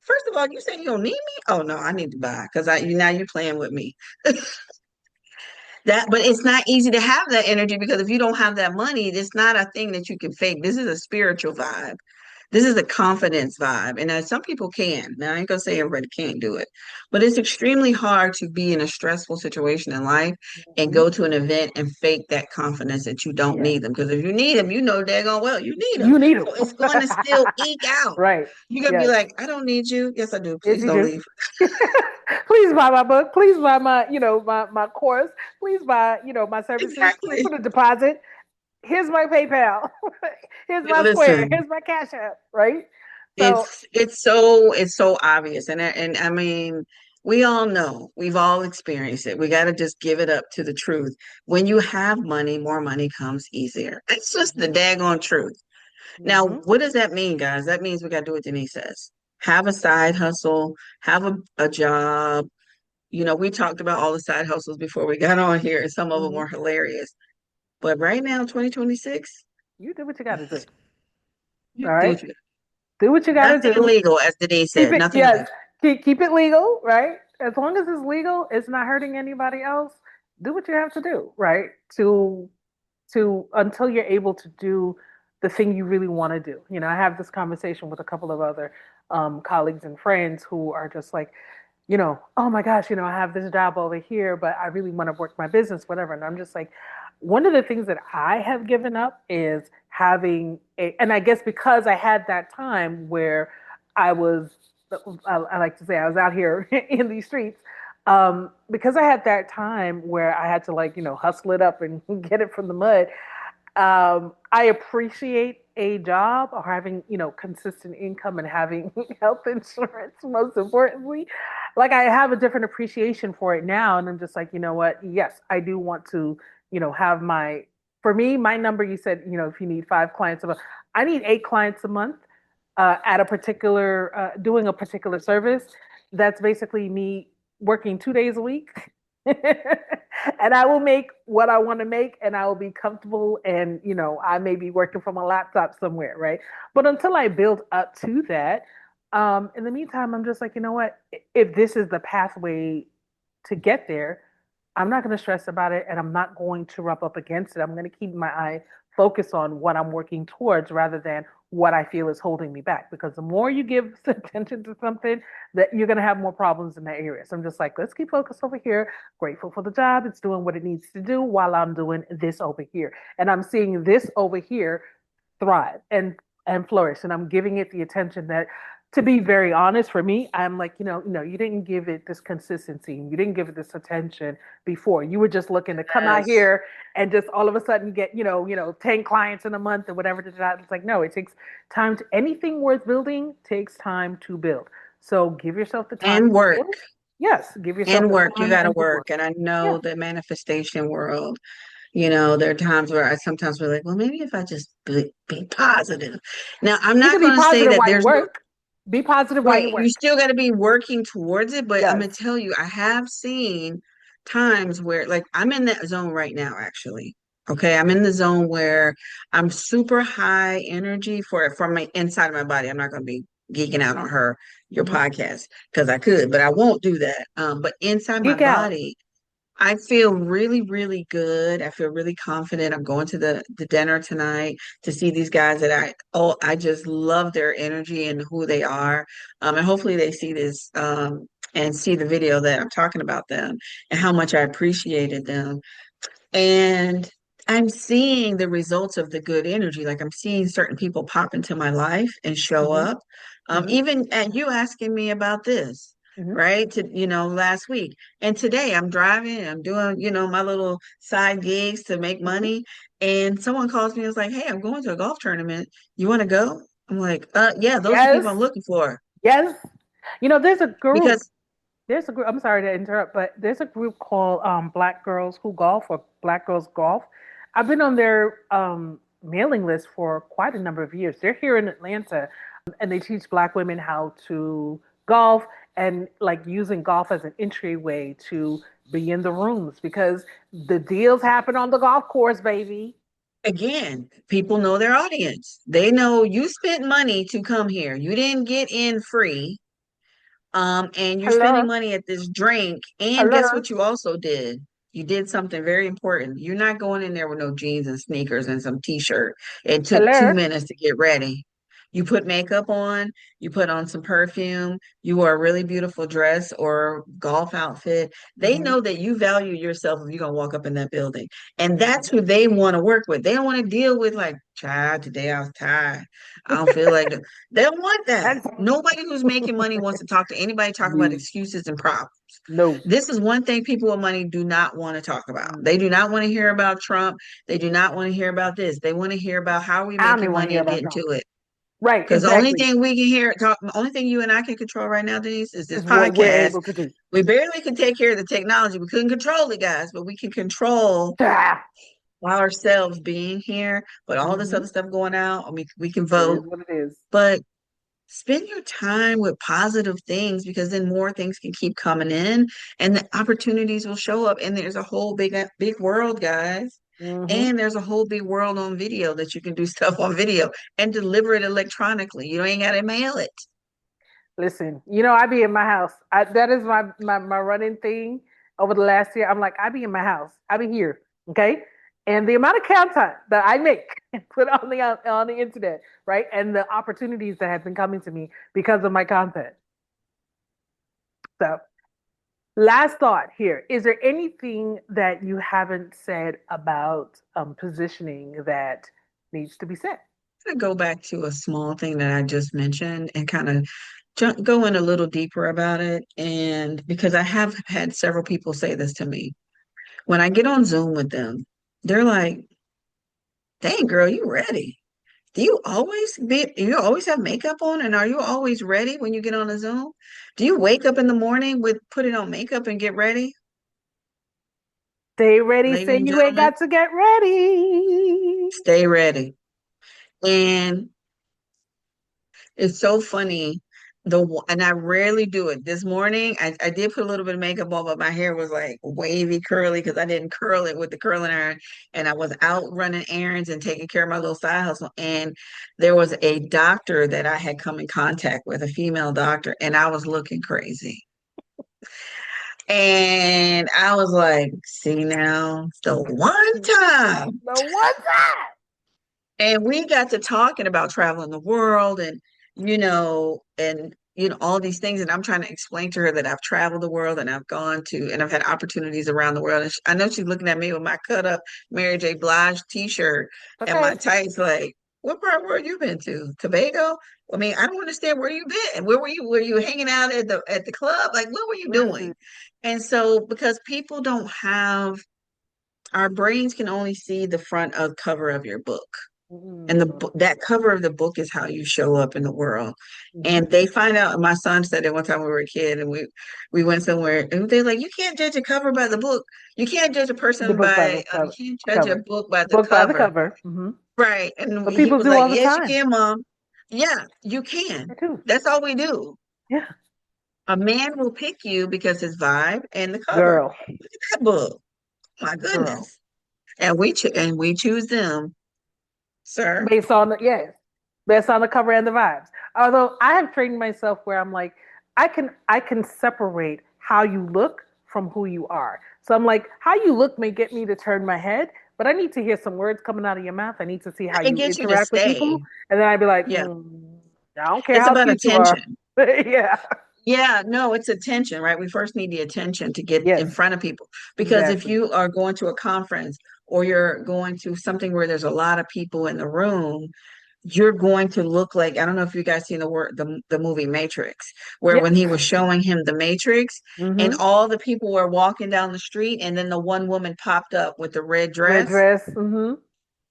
First of all, you say you don't need me. Oh no, I need to buy because now you're playing with me. But it's not easy to have that energy because if you don't have that money, it's not a thing that you can fake. This is a spiritual vibe. This is a confidence vibe. And some people can. Now, I ain't gonna say everybody can't do it, but it's extremely hard to be in a stressful situation in life and Mm-hmm. go to an event and fake that confidence that you don't Yes. need them. Because if you need them, you know daggone well you need them. You need So them. it's going to still eke out. Right. You're gonna be Yes. like, I don't need you. Yes, I do. Yes, Please you don't do. leave. Please buy my book. Please buy my course. Please buy, my services. Please Exactly. put a deposit. Here's my PayPal. Here's my Square. Listen, Here's my Cash App. Right. So, it's so obvious, and I mean, we all know, we've all experienced it. We got to just give it up to the truth. When you have money, more money comes easier. It's just the daggone truth. Now, mm-hmm. what does that mean, guys? That means we got to do what Denise says. Have a side hustle, have a job. We talked about all the side hustles before we got on here, and some of them Mm-hmm. were hilarious. But right now, 2026, You do what you got to do. you All do right. what you Do what you got to nothing do. illegal, as Denise Keep said, it, nothing yes. illegal. Keep it legal, right? As long as it's legal, it's not hurting anybody else. Do what you have to do, right? To until you're able to do the thing you really want to do. I have this conversation with a couple of other colleagues and friends who are just like, oh my gosh, I have this job over here, but I really want to work my business, whatever. And I'm just like, one of the things that I have given up is having and I guess because I had that time where I was, I like to say I was out here in these streets, because I had that time where I had to like, hustle it up and get it from the mud. I appreciate a job or having, consistent income and having health insurance, most importantly. Like I have a different appreciation for it now. And I'm just like, you know what? Yes, I do want to, have for me, my number, you said, if you need 5 clients a month, I need 8 clients a month at a particular, doing a particular service. That's basically me working 2 days a week. And I will make what I want to make and I will be comfortable. And, I may be working from a laptop somewhere, right? But until I build up to that, in the meantime, I'm just like, you know what? If this is the pathway to get there, I'm not going to stress about it and I'm not going to rub up against it. I'm going to keep my eye focused on what I'm working towards rather than what I feel is holding me back. Because the more you give attention to something, that you're going to have more problems in that area. So I'm just like, let's keep focused over here. Grateful for the job. It's doing what it needs to do while I'm doing this over here. And I'm seeing this over here thrive and flourish. And I'm giving it the attention that, to be very honest, for me, I'm like, you didn't give it this consistency. You didn't give it this attention before. You were just looking to come out Yes. here and just all of a sudden get, 10 clients in a month or whatever. It's like, no, it takes time to, anything worth building takes time to build. So give yourself the time And to work. build. Yes, give yourself And the work. You time got to and the work. work. And I Yeah. know the manifestation world, there are times where I sometimes feel like, well, maybe if I just be positive. Now, I'm You not can be going to say positive that while you there's no, work. Be positive while right. you You work. still got to be working towards it. But I'm Yes. going to tell you, I have seen times where, like, I'm in that zone right now, actually. Okay. I'm in the zone where I'm super high energy from my inside of my body. I'm not going to be geeking out on your Mm-hmm. podcast because I could, but I won't do that. But inside my Geek out. body, I feel really, really good. I feel really confident. I'm going to the dinner tonight to see these guys that I just love their energy and who they are. And hopefully they see this and see the video that I'm talking about them and how much I appreciated them. And I'm seeing the results of the good energy. Like I'm seeing certain people pop into my life and show Mm-hmm. up. Mm-hmm. Even at you asking me about this, Mm-hmm. right? Last week. And today I'm driving, I'm doing, my little side gigs to make Mm-hmm. money. And someone calls me and is like, hey, I'm going to a golf tournament. You want to go? I'm like, yeah, those are the people I'm Yes. looking for. Yes. There's a group. Because There's a group. I'm sorry to interrupt, but there's a group called Black Girls Who Golf or Black Girls Golf. I've been on their mailing list for quite a number of years. They're here in Atlanta, and they teach Black women how to golf and like using golf as an entryway to be in the rooms because the deals happen on the golf course, baby. again, people know their audience. They know you spent money to come here. You didn't get in free. And you're spending Hello, money at this drink. And guess hello, what you also did? You did something very important. You're not going in there with no jeans and sneakers and some t-shirt. It took hello. 2 minutes to get ready. You put makeup on, you put on some perfume, you wore a really beautiful dress or golf outfit. They Mm-hmm. know that you value yourself if you're gonna walk up in that building. And that's Mm-hmm. who they want to work with. They don't want to deal with like, child, today I was tired. I don't feel like it. They don't want that. That's Nobody who's making money wants to talk to anybody talking about no, excuses and problems. no. This is one thing people with money do not want to talk about. Mm. They do not want to hear about Trump. They do not want to hear about this. They want to hear about how are we I don't making even want to money hear and about getting Trump. to it. Right, Because the only exactly. thing we can hear, the only thing you and I can control right now, Denise, is this Is what we're podcast. able to do. We barely can take care of the technology. We couldn't control it, guys, but we can control Ah. ourselves being here. But all this Mm-hmm. other stuff going out, we can It is vote. what it is. But spend your time with positive things because then more things can keep coming in and the opportunities will show up. And there's a whole big world, guys. Mm-hmm. And there's a whole big world on video that you can do stuff on video and deliver it electronically. You ain't got to mail it. Listen, I be in my house. That is my running thing over the last year. I'm like, I be in my house. I be here. Okay. And the amount of content that I make and put on the internet, right? And the opportunities that have been coming to me because of my content. So Last thought here. Is there anything that you haven't said about positioning that needs to be said? To go back to a small thing that I just mentioned and kind of go in a little deeper about it. And because I have had several people say this to me, when I get on Zoom with them, they're like, dang, girl, you ready? Do you always have makeup on? And are you always ready when you get on a Zoom? Do you wake up in the morning with putting on makeup and get ready, Stay ready, ladies say and you ain't gentlemen? got to get ready. Stay ready. And it's so funny. And I rarely do it. This morning, I did put a little bit of makeup on, but my hair was like wavy, curly because I didn't curl it with the curling iron. And I was out running errands and taking care of my little side hustle. And there was a doctor that I had come in contact with, a female doctor, and I was looking crazy. And I was like, see now, the one time. The one time. And we got to talking about traveling the world and all these things. And I'm trying to explain to her that I've traveled the world and I've gone to and I've had opportunities around the world. And I know she's looking at me with my cut up Mary J. Blige t-shirt and Okay. my tights like, what part of the world you been to? Tobago? I mean, I don't understand where you been. Where were you? Were you hanging out at the club? Like, what were you doing? Mhm. And so because people don't have our brains can only see the front of cover of your book. And the Mhm. book, that cover of the book is how you show up in the world. Mhm. And they find out, my son said it one time when we were a kid and we went somewhere and they're like, you can't judge a cover by the book. You can't judge a The person book by the you cover. can't judge a Cover. book by the Book by the cover. cover. Hmm. Right. And But he people was do like, all the yes, you time. can, mom. Yeah, you can. I do. That's all we do. Yeah. A man will pick you because his vibe and the cover. Girl. Look at that book. My Girl. goodness. And we choose them, sir. Based on the yes. Based on the cover and the vibes. Although I have trained myself where I'm like, I can separate how you look from who you are. So I'm like, how you look may get me to turn my head, but I need to hear some words coming out of your mouth. I need to see how It you gets you to interact with people. stay. And then I'd be like, Yeah. I don't care It's how about cute you are. attention. Yeah. Yeah, no, it's attention, right? We first need the attention to get in Yes, front of people. Because if exactly. you are going to a conference or you're going to something where there's a lot of people in the room, you're going to look like, I don't know if you guys seen the movie Matrix, where Yep. when he was showing him the Matrix and Mm-hmm. all the people were walking down the street and then the one woman popped up with the red Red dress. dress. Mm-hmm.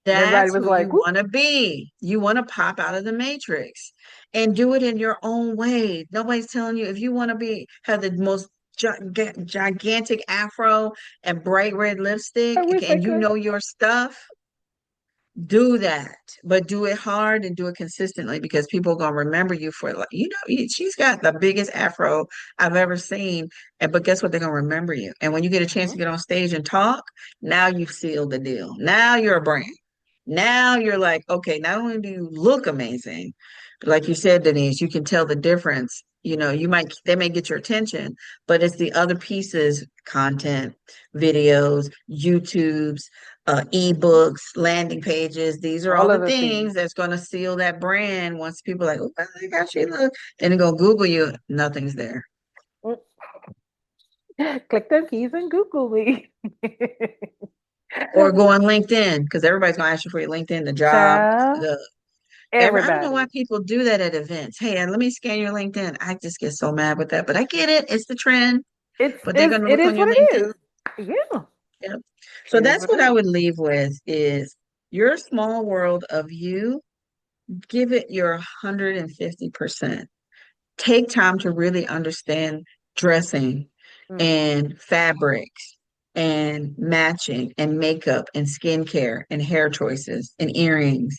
And everybody That's was who you like, whoop. want to be. You want to pop out of the matrix and do it in your own way. Nobody's telling you if you want to have the most gigantic afro and bright red I lipstick wish I and you could. know your stuff, do that, but do it hard and do it consistently because people are gonna remember you for like she's got the biggest afro I've ever seen, and but guess what? They're gonna remember you. And when you get a chance Mm-hmm. to get on stage and talk, now you've sealed the deal. Now you're a brand. Now you're like, okay, not only do you look amazing, but like you said, Denise, you can tell the difference. They may get your attention, but it's the other pieces, content, videos, YouTubes, Mm-hmm. ebooks, landing pages. These are all All the of the things. things that's going to seal that brand once people are like, oh, I like how she look. Then they go Google you, nothing's there. Mm. Click them keys and Google me. Or go on LinkedIn because everybody's going to ask you for your LinkedIn, the job, Child, the I don't know why everybody. people do that at events. Hey, let me scan your LinkedIn. I just get so mad with that, but I get it. It's the trend, but they're going to It look is on your what it LinkedIn. is. Yeah. Yeah. So It is that's what it what I is. would leave with is your small world of you. Give it your 150%. Take time to really understand dressing Mm-hmm. and fabrics and matching and makeup and skincare and hair choices and earrings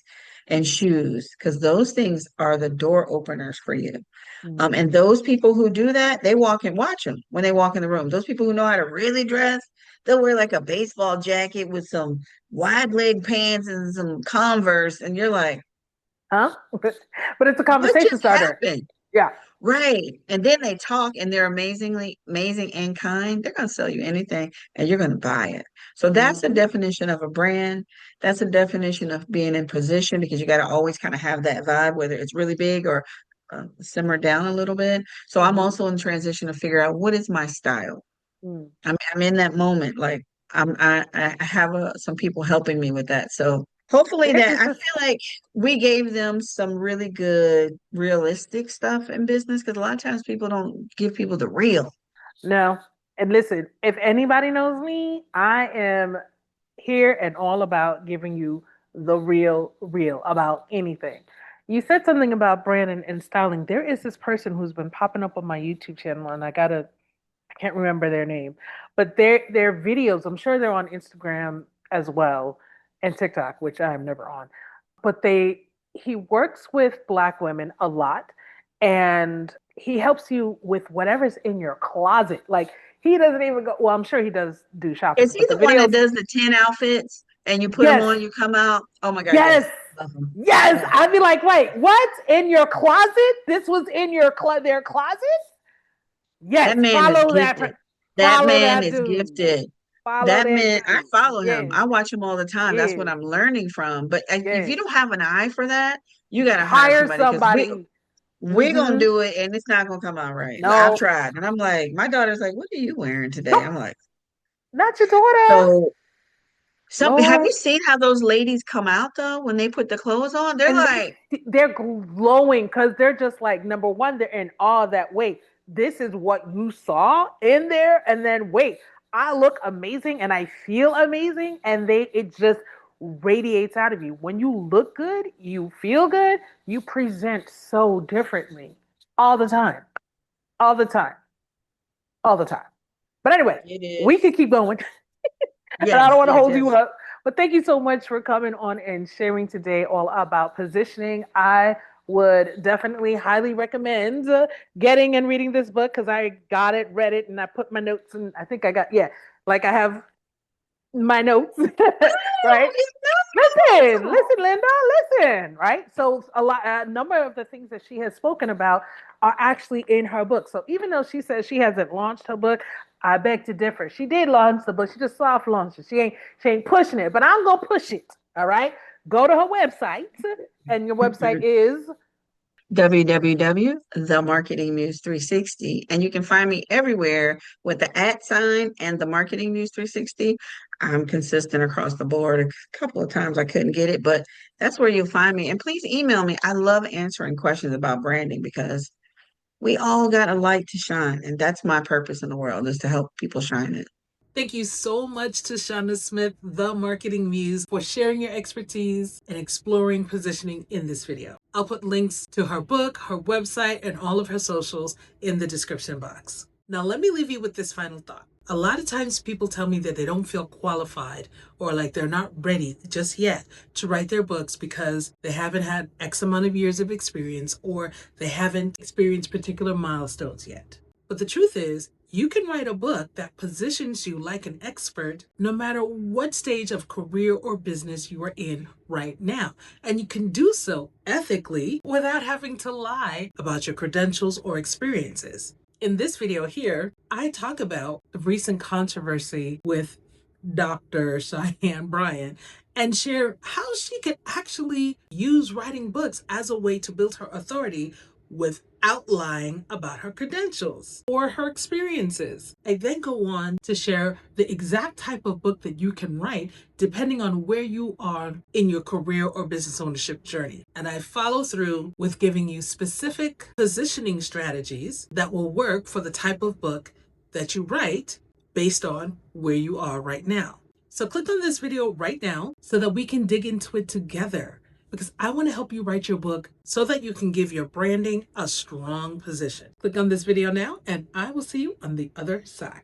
and shoes, because those things are the door openers for you. And Mm-hmm. those people who do that, they walk and watch them when they walk in the room. Those people who know how to really dress, they'll wear like a baseball jacket with some wide leg pants and some Converse, and you're like, Huh? But it's a what conversation just starter. happened? Yeah. Right. And then they talk and they're amazingly amazing and kind. They're going to sell you anything and you're going to buy it. So that's the Mm-hmm. definition of a brand. That's a definition of being in position because you got to always kind of have that vibe, whether it's really big or simmer down a little bit. So I'm Mm-hmm. also in transition to figure out what is my style. I'm in that moment. Like I have some people helping me with that. So hopefully that I feel like we gave them some really good realistic stuff in business because a lot of times people don't give people the real. No. And listen, if anybody knows me, I am here and all about giving you the real about anything. You said something about brand and styling. There is this person who's been popping up on my YouTube channel, and I can't remember their name, but their videos, I'm sure they're on Instagram as well and TikTok, which I'm never on. But he works with black women a lot, and he helps you with whatever's in your closet. Like he doesn't even go, well, I'm sure he does do shopping, Is he but the the one that videos, does the 10 outfits and you put them yes, on, you come out? Oh my God, yes. yes, Love him. yes. Yes. I'd be like, wait, what? In your closet? This was in their closet? Yes, That man is follow gifted. That follow man that is dude. gifted. Follow That that man, I dude. follow him. Yes, I watch him all the time. That's what yes, I'm learning from. But if you yes. don't have an eye for that, you got to hire Hire somebody because somebody. we're gonna Mm-hmm. do it and it's not gonna come out right. I've No, tried, and I'm like, my daughter's like, "What are you wearing today?" nope, I'm like, not your daughter. so something. Have Lord, you seen how those ladies come out though when they put the clothes on? They're and like, they're glowing because they're just like number one, they're in awe that wait, this is what you saw in there, and then wait, I look amazing and I feel amazing, and it just radiates out of you. When you look good, you feel good, you present so differently all the time, all the time, all the time. But anyway, it we is. could keep going. And I don't Yes, want to yes, hold you yes. up. But thank you so much for coming on and sharing today all about positioning. I would definitely highly recommend getting and reading this book because I got it, read it, and I put my notes, and I think I got, yeah, like I have my notes, right? Oh, Listen, it's listen, Linda, listen, right? So a number of the things that she has spoken about are actually in her book. So even though she says she hasn't launched her book, I beg to differ. She did launch the book. She just soft launched it. She ain't pushing it, but I'm gonna push it. All right. Go to her website, and your website awesome. is www.themarketingmuse360. And you can find me everywhere with the @ and the Marketing Muse 360. I'm consistent across the board. A couple of times I couldn't get it, but that's where you'll find me. And please email me. I love answering questions about branding because we all got a light to shine. And that's my purpose in the world is to help people shine it. Thank you so much to Shauna Smith, the Marketing Muse, for sharing your expertise and exploring positioning in this video. I'll put links to her book, her website, and all of her socials in the description box. Now, let me leave you with this final thought. A lot of times people tell me that they don't feel qualified or like they're not ready just yet to write their books because they haven't had X amount of years of experience or they haven't experienced particular milestones yet. But the truth is, you can write a book that positions you like an expert no matter what stage of career or business you are in right now. And you can do so ethically without having to lie about your credentials or experiences. In this video here, I talk about the recent controversy with Dr. Cheyenne Bryan and share how she could actually use writing books as a way to build her authority without lying about her credentials or her experiences. I then go on to share the exact type of book that you can write depending on where you are in your career or business ownership journey. And I follow through with giving you specific positioning strategies that will work for the type of book that you write based on where you are right now. So click on this video right now so that we can dig into it together because I want to help you write your book so that you can give your branding a strong position. Click on this video now and I will see you on the other side.